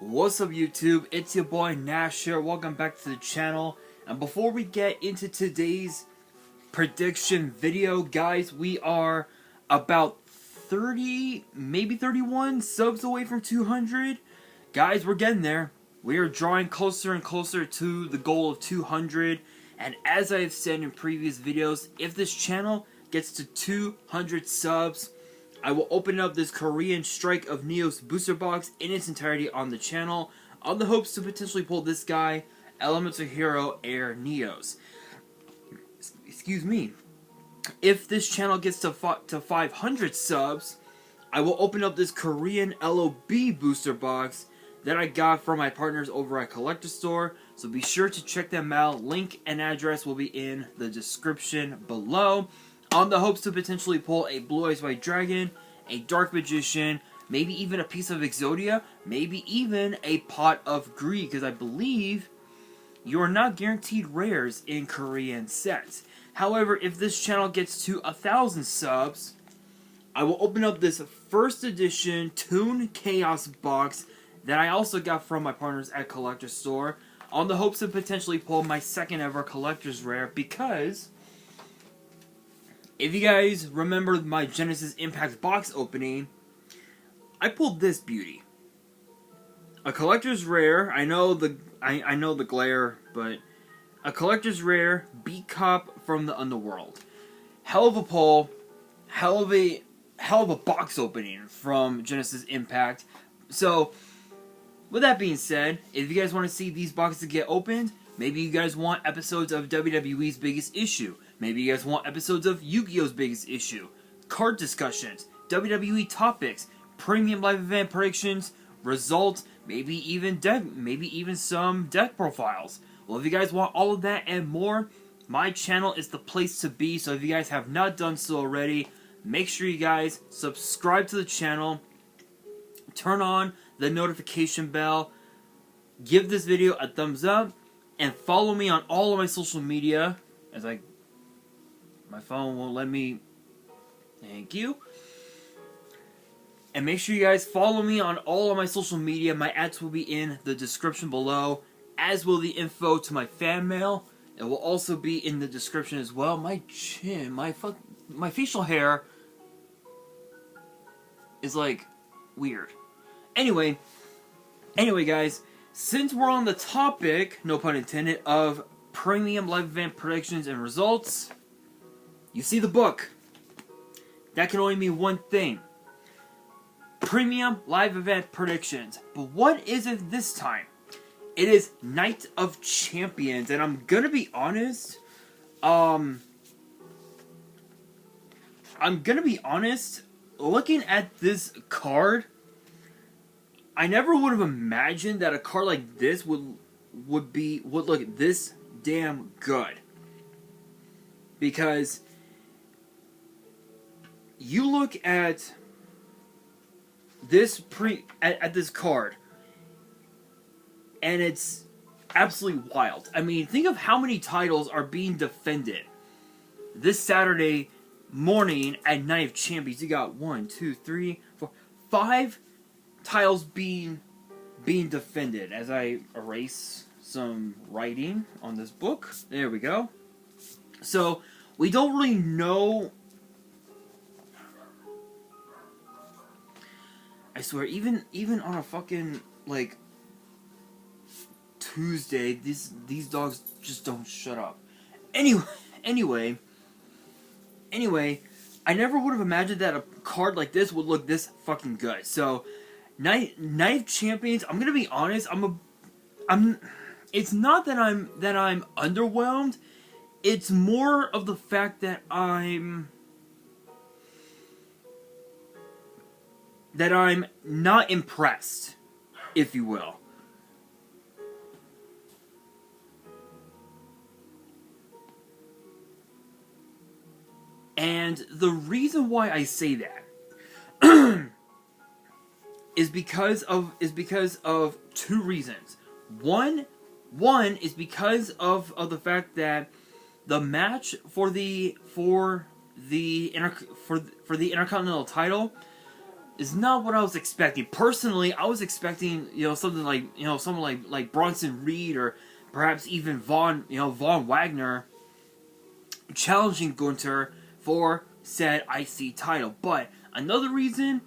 What's up YouTube, it's your boy Nash here, welcome back to the channel. And before we get into today's prediction video, guys, we are about 30, maybe 31 subs away from 200. Guys, we're getting there. We are drawing closer and closer to the goal of 200. And as I have said in previous videos, if this channel gets to 200 subs, I will open up this Korean Strike of Neos booster box in its entirety on the channel, on the hopes to potentially pull this guy, Elemental Hero Air Neos. Excuse me. If this channel gets to 500 subs, I will open up this Korean LOB booster box that I got from my partners over at Collector Store, so be sure to check them out. Link and address will be in the description below, on the hopes to potentially pull a Blue Eyes White Dragon, a Dark Magician, maybe even a piece of Exodia, maybe even a pot of Greed, because I believe you are not guaranteed rares in Korean sets. However, if this channel gets to 1,000 subs, I will open up this first edition Toon Chaos box that I also got from my partners at Collector Store, on the hopes to potentially pull my second ever Collector's Rare, because if you guys remember my Genesis Impact box opening, I pulled this beauty. A Collector's Rare, I know the glare, but a Collector's Rare Beat Cop from the Underworld. Hell of a pull, hell of a box opening from Genesis Impact. So, with that being said, if you guys want to see these boxes get opened, maybe you guys want episodes of WWE's Biggest Issue. Maybe you guys want episodes of Yu-Gi-Oh's Biggest Issue. Card discussions, WWE topics, premium live event predictions, results, maybe even some deck profiles. Well, if you guys want all of that and more, my channel is the place to be. So if you guys have not done so already, make sure you guys subscribe to the channel, turn on the notification bell, give this video a thumbs up, and follow me on all of my social media. My phone won't let me. Thank you. And make sure you guys follow me on all of my social media. My ads will be in the description below, as will the info to my fan mail. It will also be in the description as well. My chin, my facial hair is like weird. Anyway, guys, since we're on the topic, no pun intended, of premium live event predictions and results, you see the book. That can only mean one thing. Premium live event predictions. But what is it this time? It is Night of Champions, and I'm gonna be honest. Looking at this card, I never would have imagined that a card like this would look this damn good. Because you look at this this card, and it's absolutely wild. I mean, think of how many titles are being defended this Saturday morning at Night of Champions. You got 1, 2, 3, 4, 5 titles being defended. As I erase some writing on this book, there we go. So we don't really know. I swear, even on a fucking like Tuesday, these dogs just don't shut up. Anyway, I never would have imagined that a card like this would look this fucking good. So, Night of Champions, I'm gonna be honest, it's not that I'm underwhelmed. It's more of the fact that I'm not impressed, if you will. And the reason why I say that is because of two reasons. One is because of the fact that the match for the Intercontinental title is not what I was expecting. Personally, I was expecting, something like, someone like Bronson Reed, or perhaps even Von Wagner challenging Gunther for said IC title. But another reason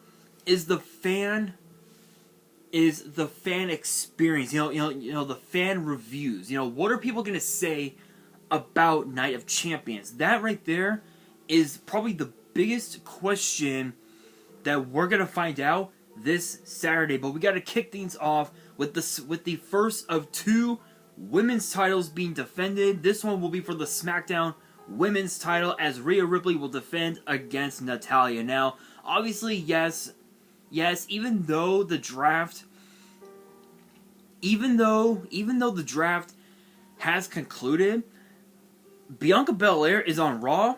is the fan experience. The fan reviews. What are people gonna say about Night of Champions? That right there is probably the biggest question that we're gonna find out this Saturday. But we got to kick things off with the first of two women's titles being defended. This one will be for the SmackDown Women's title, as Rhea Ripley will defend against Natalya. Now, obviously, yes, even though the draft has concluded, Bianca Belair is on Raw.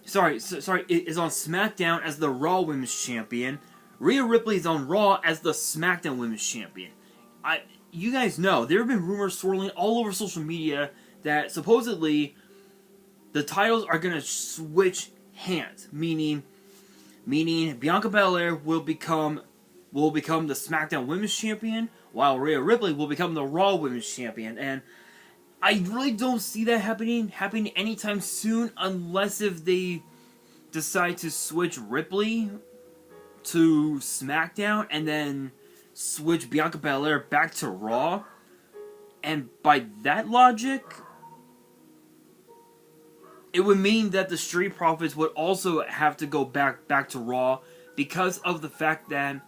Is on SmackDown as the Raw Women's Champion. Rhea Ripley is on Raw as the SmackDown Women's Champion. You guys know, there have been rumors swirling all over social media that supposedly the titles are going to switch hands, meaning Bianca Belair will become the SmackDown Women's Champion, while Rhea Ripley will become the Raw Women's Champion. And I really don't see that happening anytime soon, unless if they decide to switch Ripley to SmackDown and then switch Bianca Belair back to Raw. And by that logic, it would mean that the Street Profits would also have to go back to Raw because of the fact that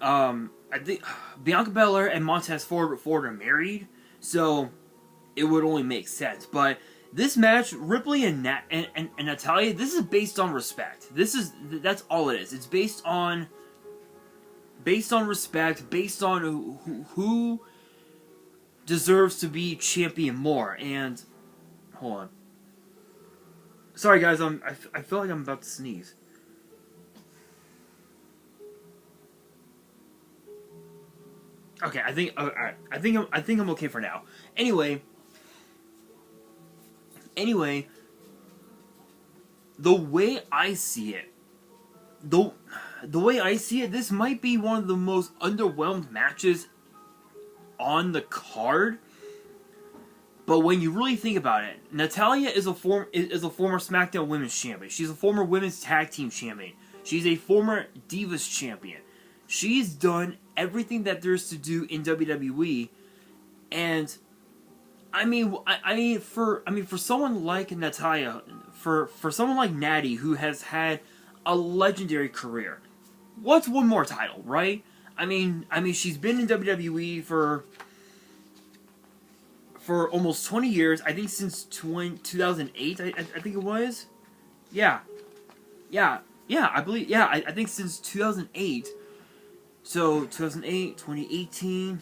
I think Bianca Belair and Montez Ford are married, so it would only make sense. But this match, Ripley and Natalya, this is based on respect. That's all it is. It's based on respect, based on who deserves to be champion more. And hold on, sorry guys, I feel like I'm about to sneeze. Okay, I think I'm okay for now. Anyway, the way I see it, this might be one of the most underwhelmed matches on the card. But when you really think about it, Natalya is a former SmackDown Women's Champion. She's a former Women's Tag Team Champion. She's a former Divas Champion. She's done everything that there's to do in WWE, and for someone like Natalya, for someone like Natty, who has had a legendary career, what's one more title, right? I mean, she's been in WWE for almost 20 years. I think since 2008. I think it was. Yeah, I believe. Yeah, I think since 2008. So 2008, 2018.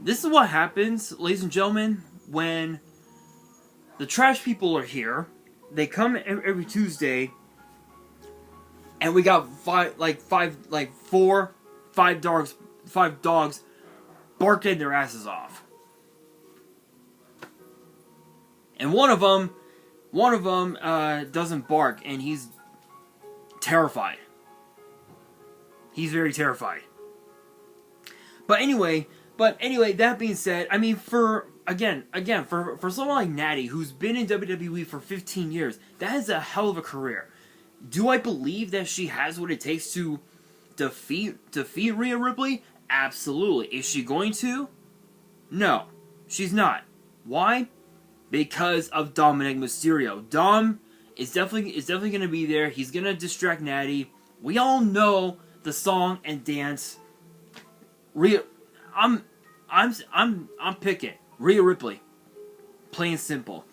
This is what happens, ladies and gentlemen, when the trash people are here. They come every Tuesday, and we got five dogs barking their asses off. And one of them doesn't bark, and he's terrified. He's very terrified. But anyway, that being said, I mean, for someone like Natty, who's been in WWE for 15 years, that is a hell of a career. Do I believe that she has what it takes to defeat Rhea Ripley? Absolutely. Is she going to? No, she's not. Why? Because of Dominic Mysterio. Dom is definitely going to be there. He's going to distract Natty. We all know the song and dance. I'm picking Rhea Ripley. Plain and simple.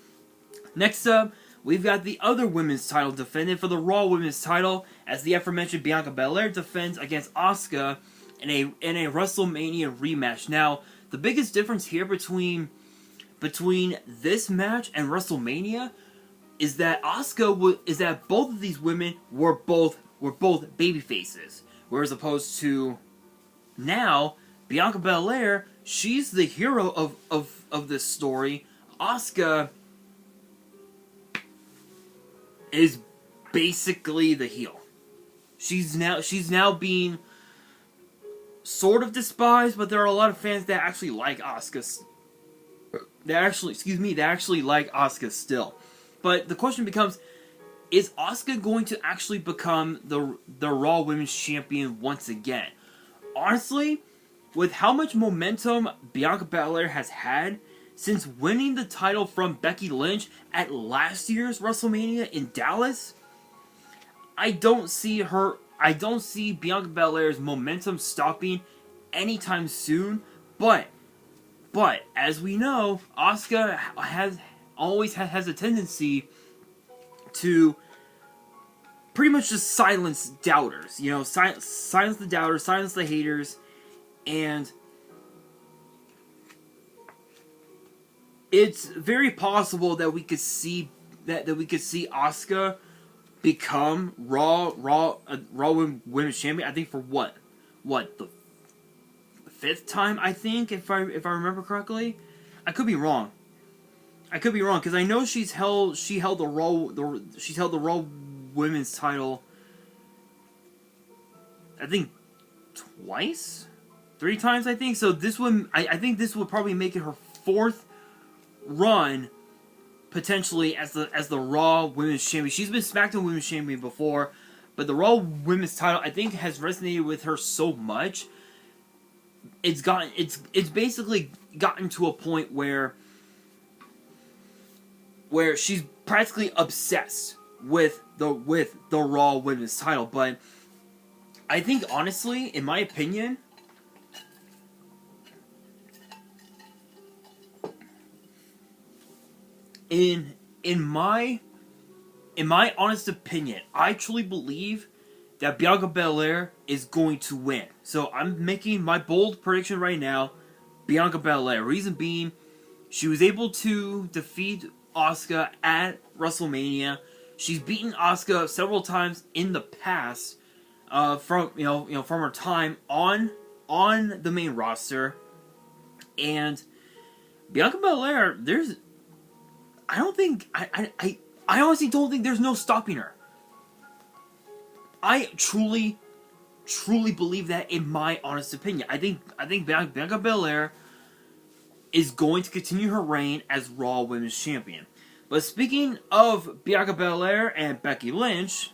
Next up, we've got the other women's title defended for the Raw Women's title, as the aforementioned Bianca Belair defends against Asuka in a WrestleMania rematch. Now, the biggest difference here between this match and WrestleMania is that is that both of these women were both baby faces, whereas opposed to now Bianca Belair, she's the hero of this story. Asuka is basically the heel. She's now being sort of despised, but there are a lot of fans that actually like Asuka. That actually like Asuka still. But the question becomes, is Asuka going to actually become the Raw Women's Champion once again? Honestly, with how much momentum Bianca Belair has had since winning the title from Becky Lynch at last year's WrestleMania in Dallas, I don't see Bianca Belair's momentum stopping anytime soon. But as we know, Asuka always has a tendency to pretty much just silence doubters. You know, silence the doubters, silence the haters, and it's very possible that we could see Asuka become Raw Women's Champion. I think for what the fifth time, I think, if I remember correctly. I could be wrong because I know she held the Raw Women's title, I think twice, 3 times, I think. So this one, I think this would probably make it her 4th run potentially as the Raw Women's Champion. She's been SmackDown Women's Champion before, but the Raw Women's title, I think, has resonated with her so much. It's basically gotten to a point where she's practically obsessed with the Raw Women's title. But I think, honestly, in my opinion, in my honest opinion, I truly believe that Bianca Belair is going to win. So I'm making my bold prediction right now: Bianca Belair. Reason being, she was able to defeat Asuka at WrestleMania. She's beaten Asuka several times in the past, from her time on the main roster. And Bianca Belair, I honestly don't think there's no stopping her. I truly believe that, in my honest opinion. I think Bianca Belair is going to continue her reign as Raw Women's Champion. But speaking of Bianca Belair and Becky Lynch,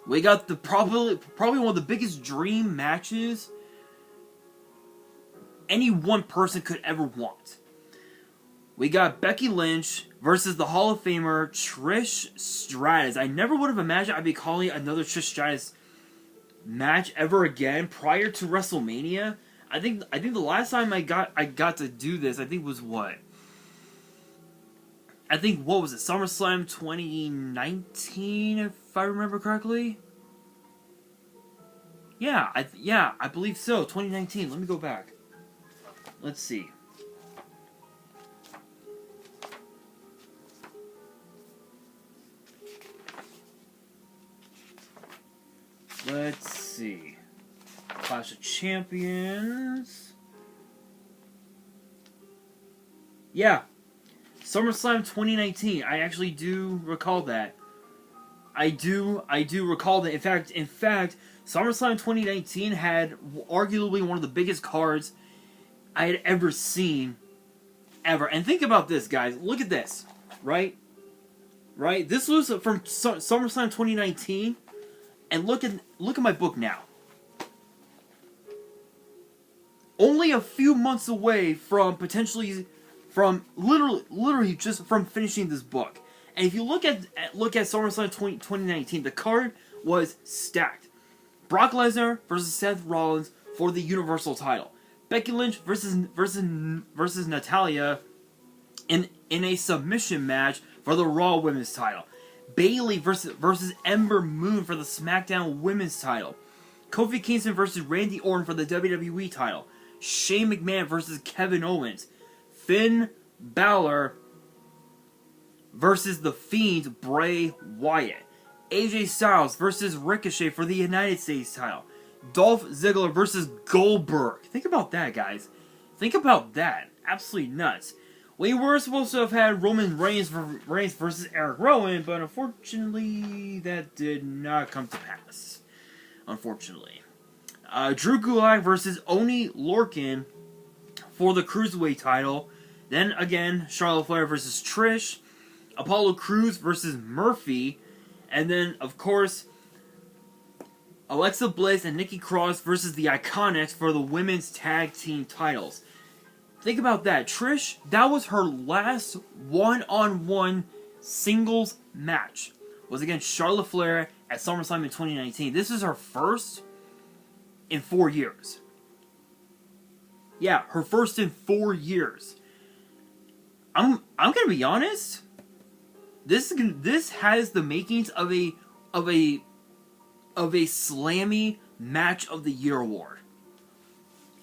we got probably one of the biggest dream matches any one person could ever want. We got Becky Lynch versus the Hall of Famer Trish Stratus. I never would have imagined I'd be calling another Trish Stratus match ever again prior to WrestleMania. I think the last time I got to do this, I think was what? I think, what was it? SummerSlam 2019, if I remember correctly. Yeah, I believe so. 2019. Let me go back. Let's see. Let's see. Clash of Champions. Yeah. SummerSlam 2019. I actually do recall that. I do recall that. In fact, SummerSlam 2019 had arguably one of the biggest cards I had ever seen, ever. And think about this, guys. Look at this, right? Right? This was from SummerSlam 2019, and look at my book now. Only a few months away from literally just from finishing this book. And if you look at SummerSlam 2019, the card was stacked. Brock Lesnar versus Seth Rollins for the Universal title. Becky Lynch versus Natalya in a submission match for the Raw Women's title. Bayley versus Ember Moon for the SmackDown Women's title. Kofi Kingston versus Randy Orton for the WWE title. Shane McMahon versus Kevin Owens. Finn Balor versus The Fiend Bray Wyatt. AJ Styles versus Ricochet for the United States title. Dolph Ziggler versus Goldberg. Think about that, guys. Think about that. Absolutely nuts. We were supposed to have had Roman Reigns versus Eric Rowan, but unfortunately, that did not come to pass. Unfortunately. Drew Gulak versus Oney Lorcan for the Cruiserweight title. Then again, Charlotte Flair versus Trish. Apollo Crews versus Murphy. And then, of course, Alexa Bliss and Nikki Cross versus the Iconics for the women's tag team titles. Think about that. Trish, that was her last one-on-one singles match. Was against Charlotte Flair at SummerSlam in 2019. This is her first in 4 years. Yeah, her first in 4 years. I'm gonna be honest. This has the makings of a Slammy Match of the Year award.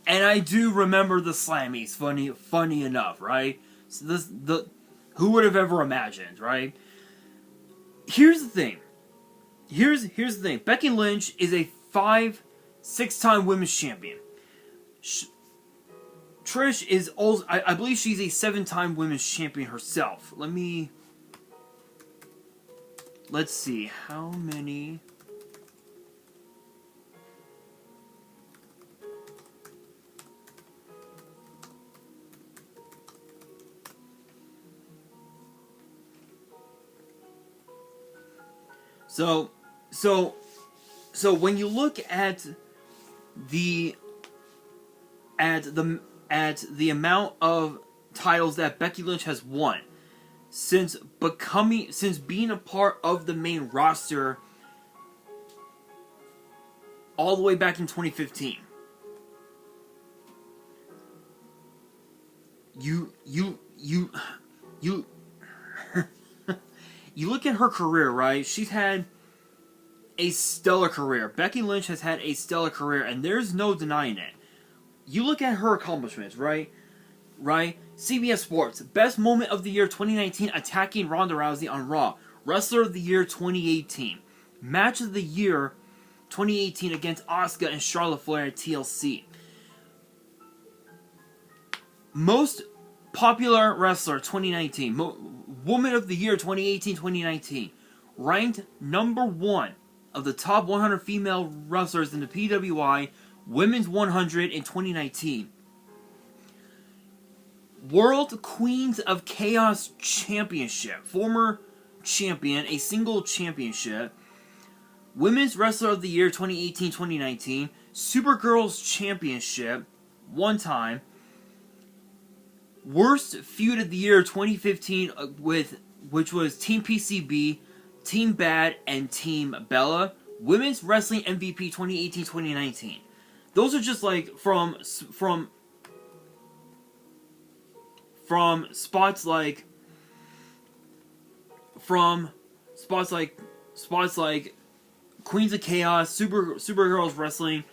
And I do remember the Slammies, funny enough, right? So who would have ever imagined, right? Here's the thing. Here's the thing. Becky Lynch is a 6-time women's champion. Trish is also, I believe she's a 7-time women's champion herself. Let's see, how many... So when you look at the amount of titles that Becky Lynch has won since being a part of the main roster all the way back in 2015, you you look at her career, right? She's had a stellar career. Becky Lynch has had a stellar career, and there's no denying it. You look at her accomplishments, right? CBS Sports, Best Moment of the Year 2019, attacking Ronda Rousey on Raw. Wrestler of the Year 2018. Match of the Year 2018 against Asuka and Charlotte Flair at TLC. Most Popular Wrestler 2019. Woman of the Year 2018-2019. Ranked number 1 of the top 100 female wrestlers in the PWI Women's 100 in 2019. World Queens of Chaos Championship. Former champion, a single championship. Women's Wrestler of the Year 2018-2019. Supergirls Championship. 1 time. Worst Feud of the Year 2015 which was Team PCB, Team Bad, and Team Bella. Women's Wrestling MVP 2018-2019. Those are just like from spots like Queens of Chaos, Supergirls Wrestling,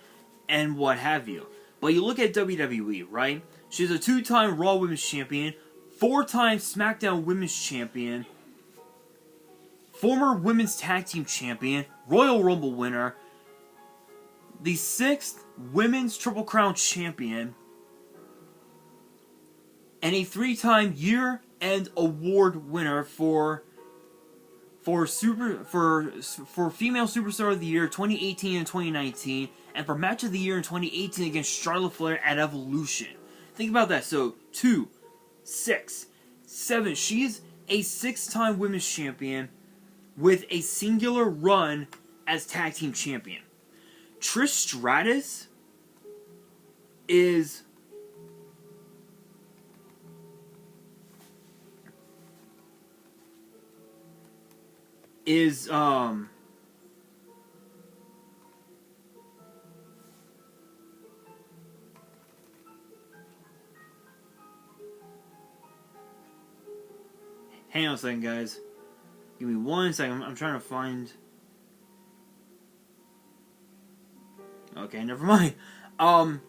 and what have you. But you look at WWE, right? She's a 2-time Raw Women's Champion, 4-time SmackDown Women's Champion, former Women's Tag Team Champion, Royal Rumble winner, the 6th Women's Triple Crown Champion, and a 3-time year-end award winner for Female Superstar of the Year 2018 and 2019, and for Match of the Year in 2018 against Charlotte Flair at Evolution. Think about that. So, 2, 6, 7. She's a 6-time women's champion with a singular run as tag team champion. Trish Stratus is hang on a second, guys. Give me 1 second. I'm trying to find... Okay, never mind. And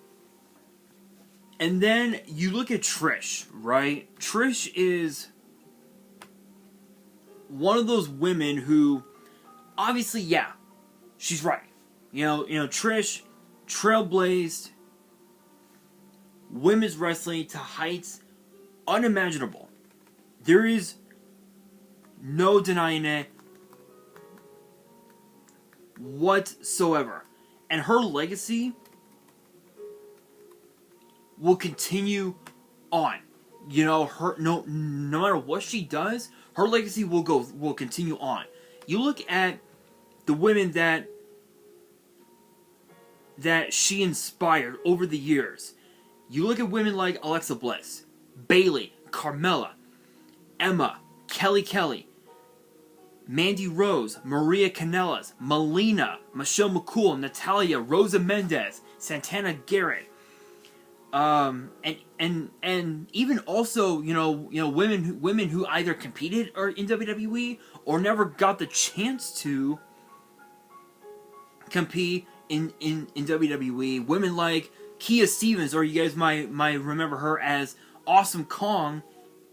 then you look at Trish, right? Trish is one of those women who, obviously, yeah, she's right. Trish trailblazed women's wrestling to heights unimaginable. There is no denying it whatsoever. And her legacy will continue on. Her no matter what she does, her legacy will continue on. You look at the women that she inspired over the years. You look at women like Alexa Bliss, Bayley, Carmella, Emma, Kelly, Mandy Rose, Maria Kanellis, Melina, Michelle McCool, Natalia, Rosa Mendez, Santana Garrett, and even also women who either competed or in WWE or never got the chance to compete in WWE. Women like Kia Stevens, or you guys might remember her as Awesome Kong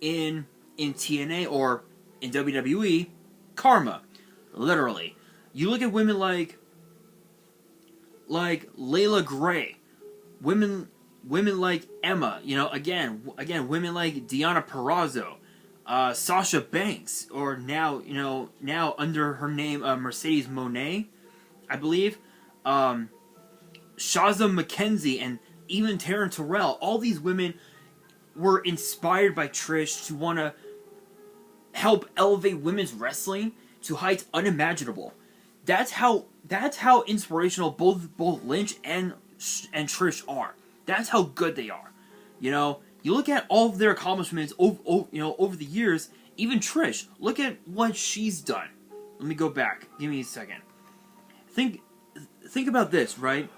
in TNA or in WWE. Karma, literally. You look at women like Layla Gray, women like Emma. Again, women like Deonna Purrazzo, Sasha Banks, or now under her name Mercedes Moné, I believe. Shazza McKenzie, and even Taryn Terrell. All these women were inspired by Trish to want to help elevate women's wrestling to heights unimaginable. That's how inspirational both Lynch and Trish are. That's how good they are. You look at all of their accomplishments over the years. Even Trish, look at what she's done. Let me go back. Give me a second. Think about this, right?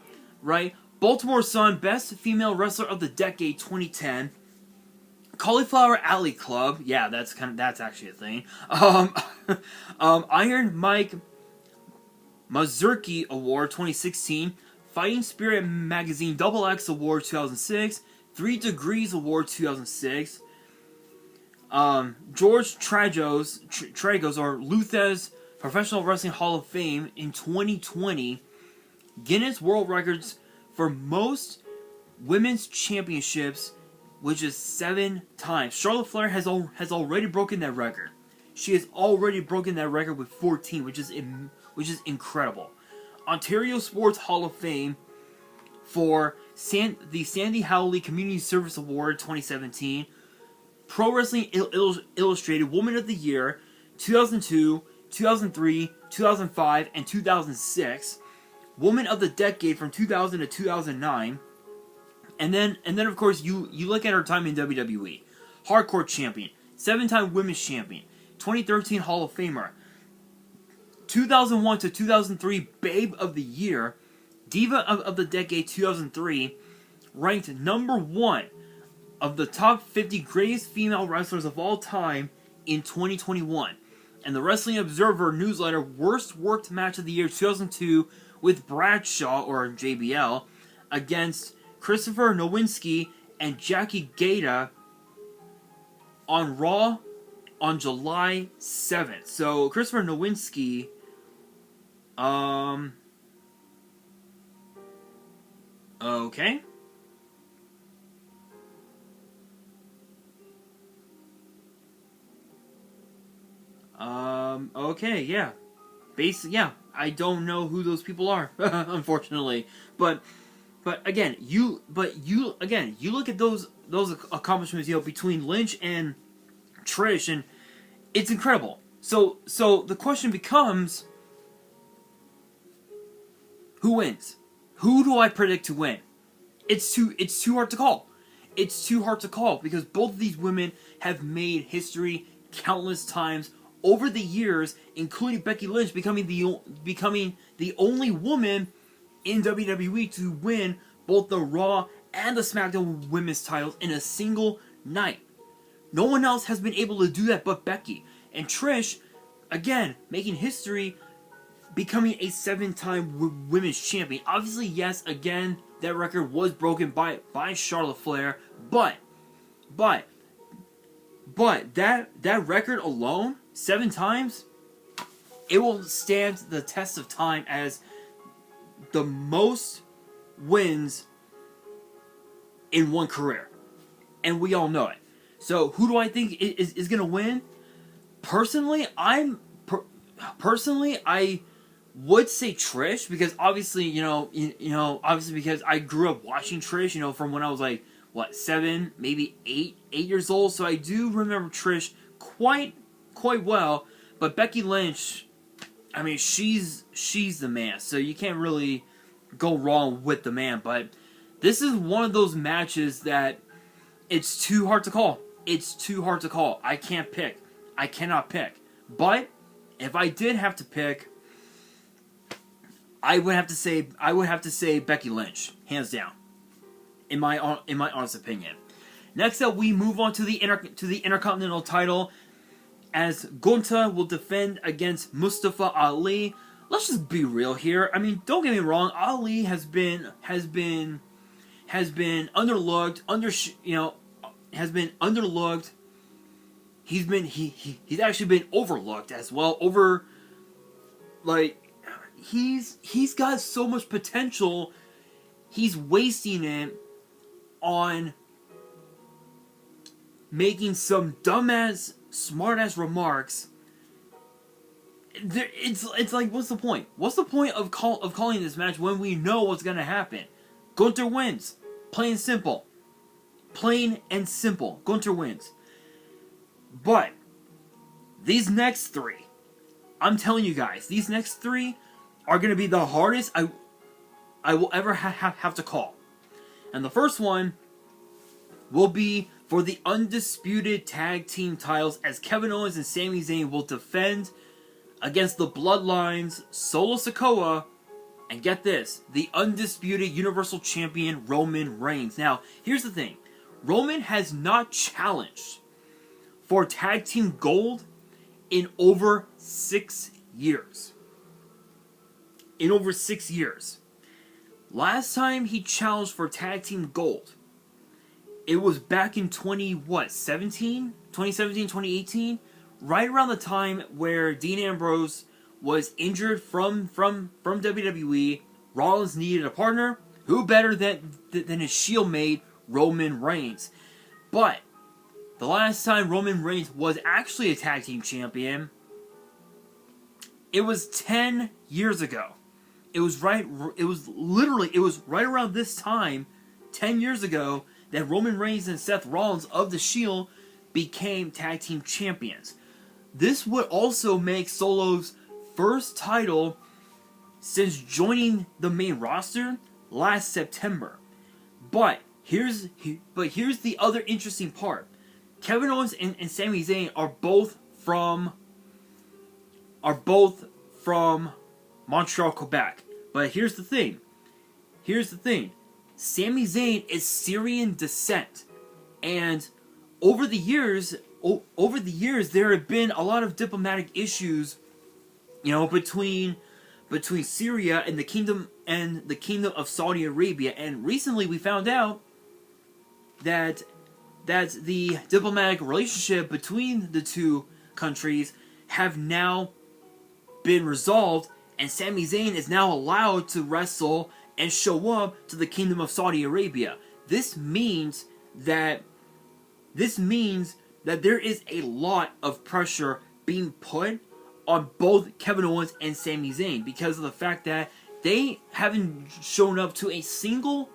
Baltimore Sun Best Female Wrestler of the Decade 2010. Cauliflower Alley Club, yeah, that's actually a thing. Iron Mike Mazurki Award 2016, Fighting Spirit Magazine Double X Award 2006, 3 Degrees Award 2006, George Tragos or Luthez Professional Wrestling Hall of Fame in 2020, Guinness World Records for most women's championships, which is 7 times. Charlotte Flair has already broken that record. She has already broken that record with 14, which is incredible. Ontario Sports Hall of Fame for the Sandy Howley Community Service Award 2017. Pro Wrestling Illustrated Woman of the Year 2002, 2003, 2005, and 2006. Woman of the Decade from 2000 to 2009. And then of course you look at her time in WWE. Hardcore Champion, 7-time Women's Champion, 2013 Hall of Famer, 2001 to 2003 Babe of the Year, Diva of the Decade 2003, ranked number 1 of the top 50 greatest female wrestlers of all time in 2021. And the Wrestling Observer newsletter Worst Worked Match of the Year 2002 with Bradshaw, or JBL, against Christopher Nowinski and Jackie Gata on Raw on July 7th. So Christopher Nowinski, okay. Okay, yeah. Yeah. I don't know who those people are, unfortunately. But again, you look at those accomplishments, between Lynch and Trish, and it's incredible. So the question becomes, who wins? Who do I predict to win? It's too hard to call. It's too hard to call because both of these women have made history countless times over the years, including Becky Lynch becoming the only woman in WWE to win both the Raw and the SmackDown Women's titles in a single night. No one else has been able to do that but Becky. And Trish, again, making history, becoming a 7-time Women's Champion. Obviously, yes, again, that record was broken by Charlotte Flair, but that record alone 7 times, it will stand the test of time as the most wins in one career. And we all know it. So who do I think is going to win? Personally, I would say Trish, because obviously, obviously because I grew up watching Trish, from when I was like, 7, maybe 8 years old. So I do remember Trish quite well. But Becky Lynch, I mean, she's the man. So you can't really go wrong with the man. But this is one of those matches that it's too hard to call. It's too hard to call. I can't pick. I cannot pick. But if I did have to pick, I would have to say Becky Lynch, hands down, in my honest opinion. Next up, we move on to the Intercontinental title, as Gunther will defend against Mustafa Ali. Let's just be real here. I mean, don't get me wrong. Ali has been underlooked. Has been underlooked. He's actually been overlooked as well. He's got so much potential. He's wasting it on making some dumbass, smartass remarks. It's like, what's the point? What's the point of calling this match when we know what's gonna happen? Gunther wins. Plain and simple. Plain and simple. Gunther wins. But these next 3, I'm telling you guys, these next 3 are going to be the hardest I will ever have to call. And the first one will be for the undisputed tag team titles, as Kevin Owens and Sami Zayn will defend against the Bloodlines, Solo Sikoa, and get this, the undisputed Universal Champion Roman Reigns. Now, here's the thing. Roman has not challenged for tag team gold in over 6 years. In over 6 years. Last time he challenged for tag team gold, it was back in 2017, 2018, right around the time where Dean Ambrose was injured from WWE. Rollins needed a partner. Who better than his Shield mate, Roman Reigns? But the last time Roman Reigns was actually a tag team champion, it was 10 years ago. It was right around this time, 10 years ago, that Roman Reigns and Seth Rollins of the Shield became tag team champions. This would also make Solo's first title since joining the main roster last September. But here's the other interesting part. Kevin Owens and Sami Zayn are both from Montreal, Quebec. But here's the thing. Sami Zayn is Syrian descent, and over the years, there have been a lot of diplomatic issues, between Syria and the kingdom of Saudi Arabia. And recently, we found out that the diplomatic relationship between the two countries have now been resolved, and Sami Zayn is now allowed to wrestle and show up to the kingdom of Saudi Arabia. This means that there is a lot of pressure being put on both Kevin Owens and Sami Zayn because of the fact that they haven't shown up to a single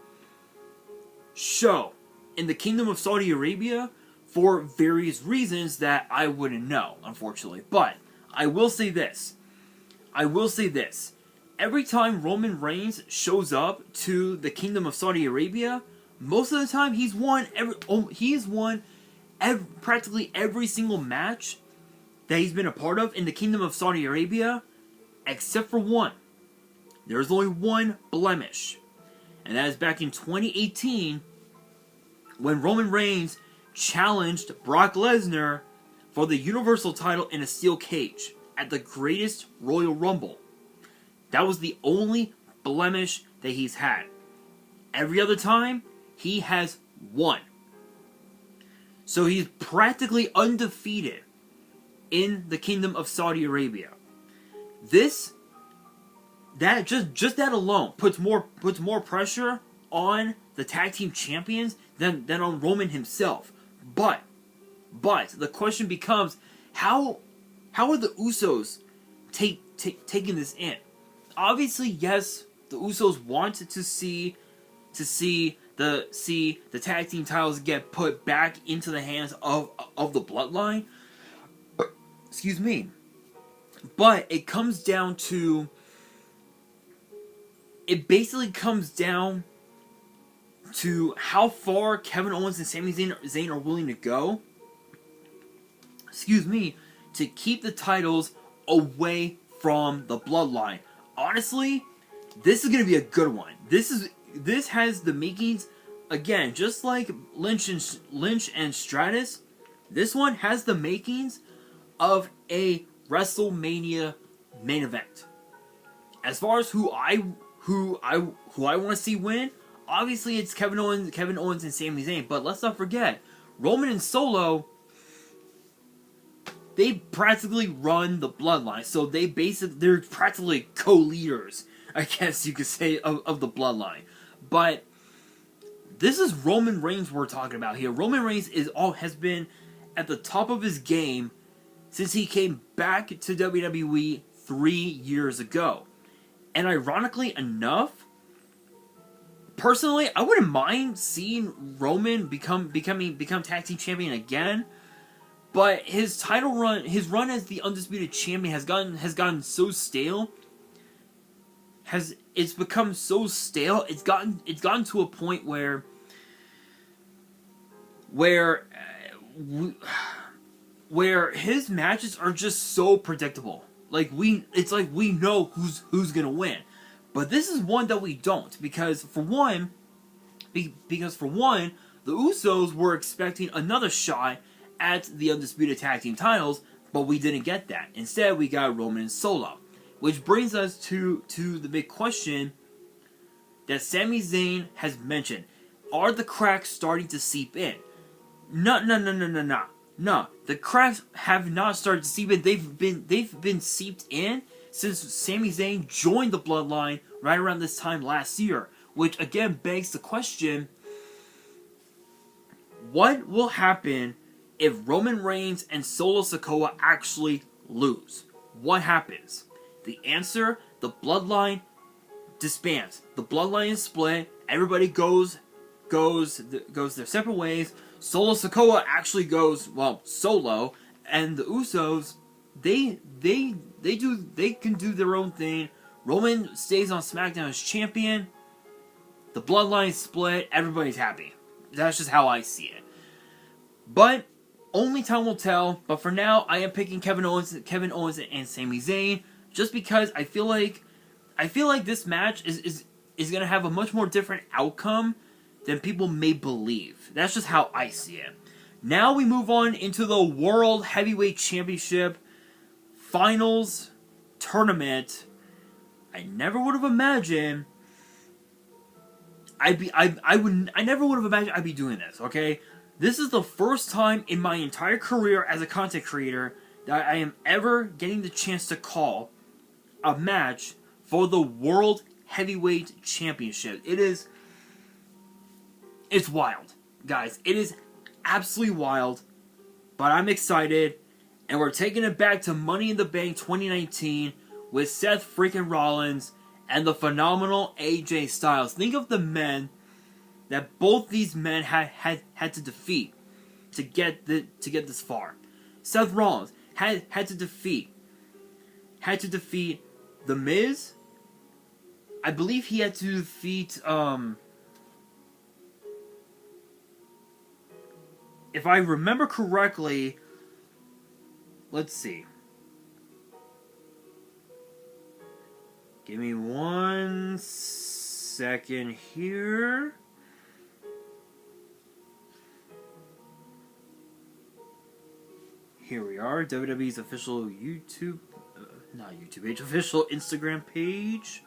show in the kingdom of Saudi Arabia for various reasons that I wouldn't know, unfortunately. But I will say this. Every time Roman Reigns shows up to the kingdom of Saudi Arabia, most of the time he's won practically every single match that he's been a part of in the kingdom of Saudi Arabia, except for one. There's only one blemish, and that is back in 2018 when Roman Reigns challenged Brock Lesnar for the Universal title in a steel cage at the Greatest Royal Rumble. That was the only blemish that he's had. Every other time, he has won. So he's practically undefeated in the Kingdom of Saudi Arabia. Just that alone puts more pressure on the tag team champions than on Roman himself. But the question becomes, how are the Usos taking this in? Obviously, yes, the Usos wanted to see the tag team titles get put back into the hands of the Bloodline. Excuse me. But it basically comes down to how far Kevin Owens and Sami Zayn are willing to go. Excuse me, to keep the titles away from the Bloodline. Honestly, this is going to be a good one. This has the makings, again, just like Lynch and Stratus. This one has the makings of a WrestleMania main event. As far as who I want to see win, obviously it's Kevin Owens and Sami Zayn. But let's not forget, Roman and Solo, they practically run the Bloodline. So they're practically co-leaders, I guess you could say, of the Bloodline. But this is Roman Reigns we're talking about here. Roman Reigns has been at the top of his game since he came back to WWE 3 years ago. And ironically enough, personally, I wouldn't mind seeing Roman become tag team champion again. But his run as the undisputed champion has gotten so stale. It's become so stale. It's gotten to a point where his matches are just so predictable. It's like we know who's gonna win. But this is one that we don't, because for one, the Usos were expecting another shot at the undisputed tag team titles, but we didn't get that. Instead, we got Roman and Solo, which brings us to the big question that Sami Zayn has mentioned: are the cracks starting to seep in? No. The cracks have not started to seep in. They've been seeped in since Sami Zayn joined the Bloodline right around this time last year, which again begs the question: what will happen if Roman Reigns and Solo Sikoa actually lose? What happens? The answer: the Bloodline disbands. The Bloodline is split. Everybody goes their separate ways. Solo Sikoa actually goes solo, and the Usos they can do their own thing. Roman stays on SmackDown as champion. The Bloodline split. Everybody's happy. That's just how I see it. But only time will tell. But for now, I am picking Kevin Owens and Sami Zayn, just because I feel like this match is gonna have a much more different outcome than people may believe. That's just how I see it. Now we move on into the World Heavyweight Championship Finals Tournament. I never would have imagined I never would have imagined I'd be doing this, okay? This is the first time in my entire career as a content creator that I am ever getting the chance to call a match for the World Heavyweight Championship. It's wild, guys. It is absolutely wild, but I'm excited, and we're taking it back to Money in the Bank 2019 with Seth freaking Rollins and the phenomenal AJ Styles. Think of the men that both these men had to defeat to get this far. Seth Rollins had to defeat The Miz. I believe he had to defeat if I remember correctly, let's see. Give me 1 second here. Here we are, WWE's official official Instagram page.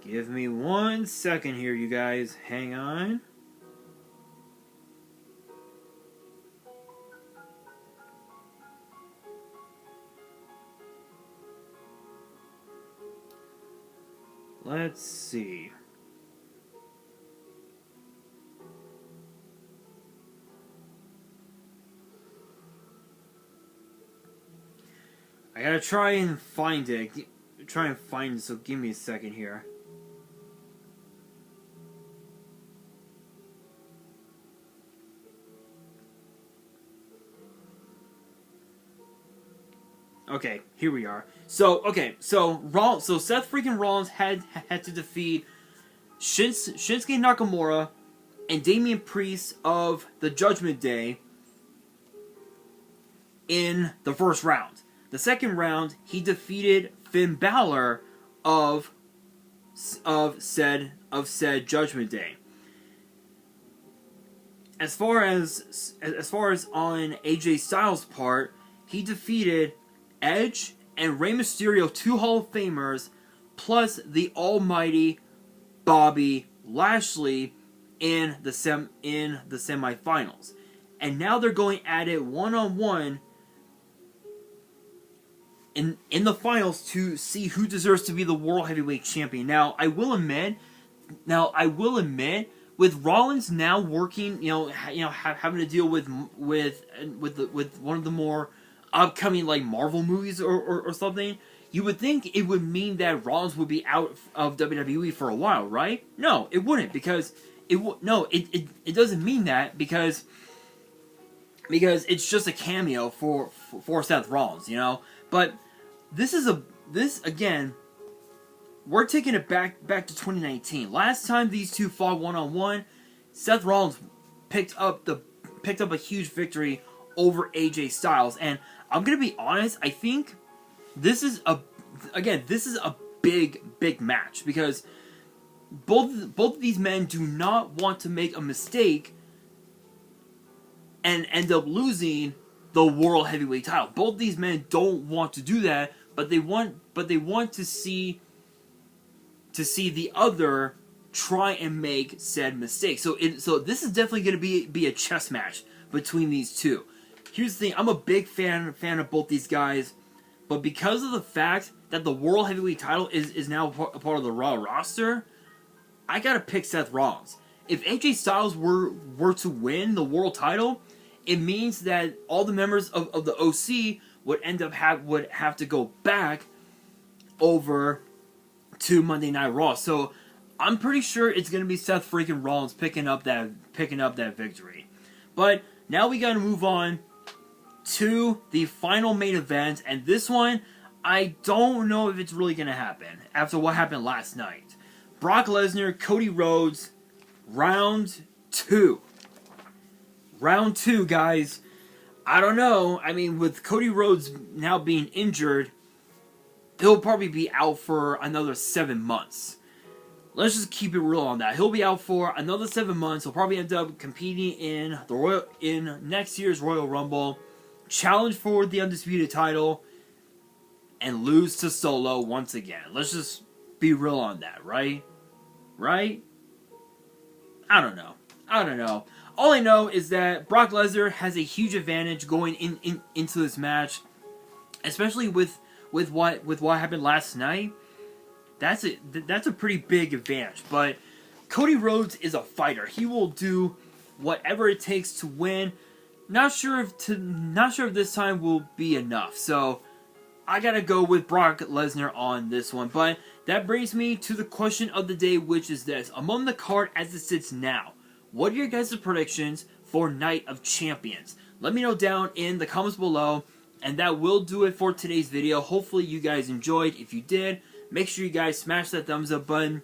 Give me 1 second here, you guys. Hang on. let's see. I gotta try and find it. So give me a second here. Okay, here we are. So Seth freaking Rollins had to defeat Shinsuke Nakamura and Damian Priest of the Judgment Day in the first round. The second round, he defeated Finn Balor of said Judgment Day. As far as on AJ Styles' part, he defeated Edge and Rey Mysterio, 2 Hall of Famers, plus the almighty Bobby Lashley in the semifinals. And now they're going at it one-on-one in the finals to see who deserves to be the World Heavyweight Champion. Now, I will admit, with Rollins now working, having to deal with one of the more upcoming like Marvel movies or something, you would think it would mean that Rollins would be out of WWE for a while, right? No, it wouldn't, because it doesn't mean that, because it's just a cameo for Seth Rollins, But this again, we're taking it back to 2019. Last time these two fought one-on-one, Seth Rollins picked up a huge victory over AJ Styles, and I'm gonna be honest, I think this is a big match, because both of these men do not want to make a mistake and end up losing the World Heavyweight title. Both these men don't want to do that, but they want to see the other try and make said mistake. So this is definitely going to be a chess match between these two. Here's the thing, I'm a big fan of both these guys, but because of the fact that the World Heavyweight title is now a part of the Raw roster, I gotta pick Seth Rollins. If AJ Styles were to win the world title, it means that all the members of the OC would have to go back over to Monday Night Raw. So I'm pretty sure it's gonna be Seth freaking Rollins picking up that victory. But now we gotta move on to the final main event, and this one, I don't know if it's really gonna happen after what happened last night. Brock Lesnar, Cody Rhodes, round 2. Round 2, guys. I don't know. I mean, with Cody Rhodes now being injured, he'll probably be out for another 7 months. Let's just keep it real on that. He'll be out for another 7 months. He'll probably end up competing in next year's Royal Rumble, challenge for the Undisputed title, and lose to Solo once again. Let's just be real on that, right? Right? I don't know. All I know is that Brock Lesnar has a huge advantage going into this match, especially with what happened last night. That's a pretty big advantage. But Cody Rhodes is a fighter. He will do whatever it takes to win. Not sure if this time will be enough. So I gotta go with Brock Lesnar on this one. But that brings me to the question of the day, which is this: among the card as it sits now, what are your guys' predictions for Night of Champions? Let me know down in the comments below. And that will do it for today's video. Hopefully you guys enjoyed. If you did, make sure you guys smash that thumbs up button.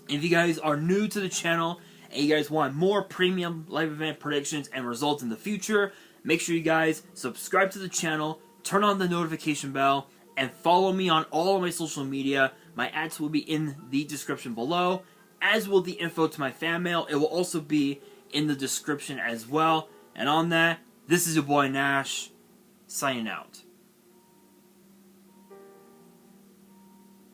If you guys are new to the channel and you guys want more premium live event predictions and results in the future, make sure you guys subscribe to the channel, turn on the notification bell, and follow me on all of my social media. My ads will be in the description below, as will the info to my fan mail. It will also be in the description as well. And on that, this is your boy Nash, signing out.